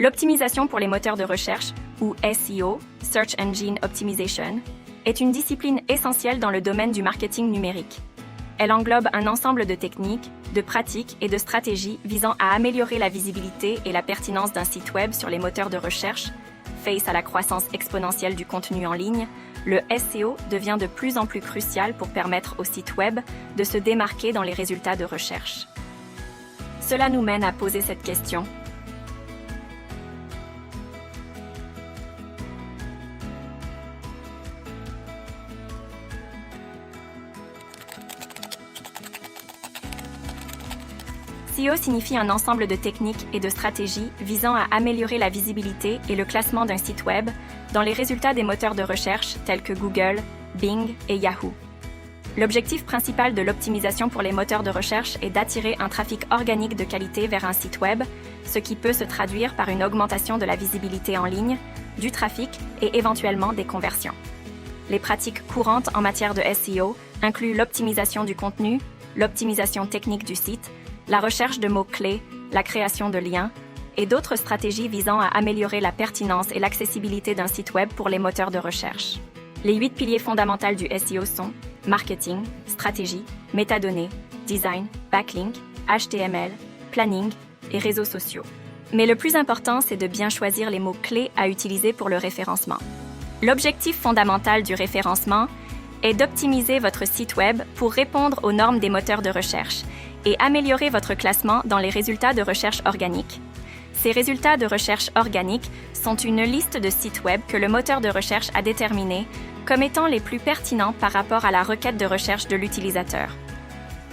L'optimisation pour les moteurs de recherche, ou SEO, Search Engine Optimization, est une discipline essentielle dans le domaine du marketing numérique. Elle englobe un ensemble de techniques, de pratiques et de stratégies visant à améliorer la visibilité et la pertinence d'un site web sur les moteurs de recherche. Face à la croissance exponentielle du contenu en ligne, le SEO devient de plus en plus crucial pour permettre aux sites web de se démarquer dans les résultats de recherche. Cela nous mène à poser cette question. SEO signifie un ensemble de techniques et de stratégies visant à améliorer la visibilité et le classement d'un site web dans les résultats des moteurs de recherche tels que Google, Bing et Yahoo. L'objectif principal de l'optimisation pour les moteurs de recherche est d'attirer un trafic organique de qualité vers un site web, ce qui peut se traduire par une augmentation de la visibilité en ligne, du trafic et éventuellement des conversions. Les pratiques courantes en matière de SEO incluent l'optimisation du contenu, l'optimisation technique du site, la recherche de mots-clés, la création de liens, et d'autres stratégies visant à améliorer la pertinence et l'accessibilité d'un site web pour les moteurs de recherche. Les 8 piliers fondamentaux du SEO sont marketing, stratégie, métadonnées, design, backlink, HTML, planning et réseaux sociaux. Mais le plus important, c'est de bien choisir les mots-clés à utiliser pour le référencement. L'objectif fondamental du référencement est d'optimiser votre site web pour répondre aux normes des moteurs de recherche et améliorer votre classement dans les résultats de recherche organique. Ces résultats de recherche organique sont une liste de sites web que le moteur de recherche a déterminés comme étant les plus pertinents par rapport à la requête de recherche de l'utilisateur.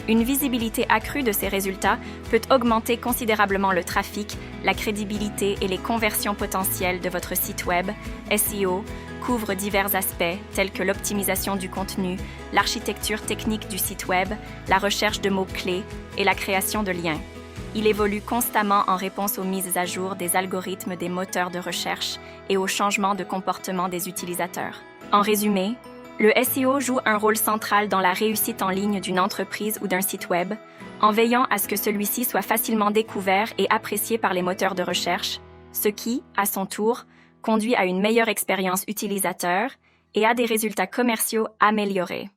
Une visibilité accrue de ces résultats peut augmenter considérablement le trafic, la crédibilité et les conversions potentielles de votre site web. SEO couvre divers aspects tels que l'optimisation du contenu, l'architecture technique du site web, la recherche de mots-clés et la création de liens. Il évolue constamment en réponse aux mises à jour des algorithmes des moteurs de recherche et aux changements de comportement des utilisateurs. En résumé, le SEO joue un rôle central dans la réussite en ligne d'une entreprise ou d'un site web, en veillant à ce que celui-ci soit facilement découvert et apprécié par les moteurs de recherche, ce qui, à son tour, conduit à une meilleure expérience utilisateur et à des résultats commerciaux améliorés.